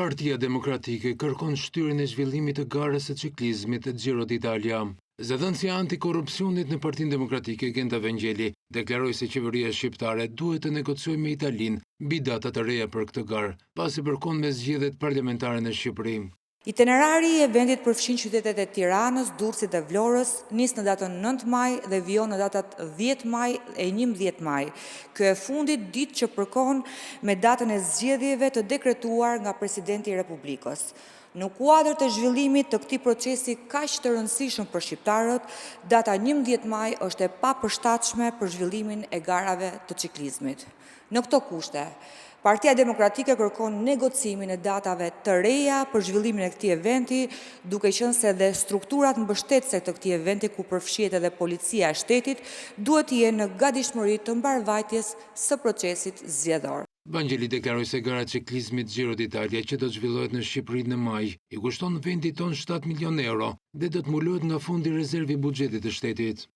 Partia Demokratike kërkon shtyrjen e zhvillimit të garës së ciklizmit Giro d'Italia. Zëdhënësia antikorrupsionit në Partinë Demokratike, Genta Vengjeli, deklaroi se qeveria shqiptare duhet të negociojë me Italinë mbi data të reja për këtë garë, pasi përkon me zgjedhjet parlamentare në Shqipëri. Itinerari i eventit përfshin qytetet e Tiranës, Durrësit dhe Vlorës, nis në datën 9 maj dhe vijon në datat 10 maj e 11 maj. Kjo e fundit ditë që përkon me datën e zgjedhjeve të dekretuar nga Presidenti i Republikës. Në kuadër të zhvillimit të këtij procesi kaq të rëndësishëm për shqiptarët, data 11 maj është e papërshtatshme për zhvillimin e garave të ciklizmit. Në këto kushte, Partia Demokratike kërkon negocimin e datave të reja për zhvillimin e këtij eventi, duke qenë se dhe strukturat mbështetëse të këtij eventi, ku përfshihet edhe policia e shtetit, duhet të jenë në gatishmëri të mbarvajtjes së procesit zgjedhor. Vangjeli deklaroi se gara e ciklizmit Giro d'Italia që do të zhvillohet në Shqipëri në maj, i kushton vendit ton 7 milion euro dhe do të mbulohet nga fondi rezerv i buxhetit të shtetit.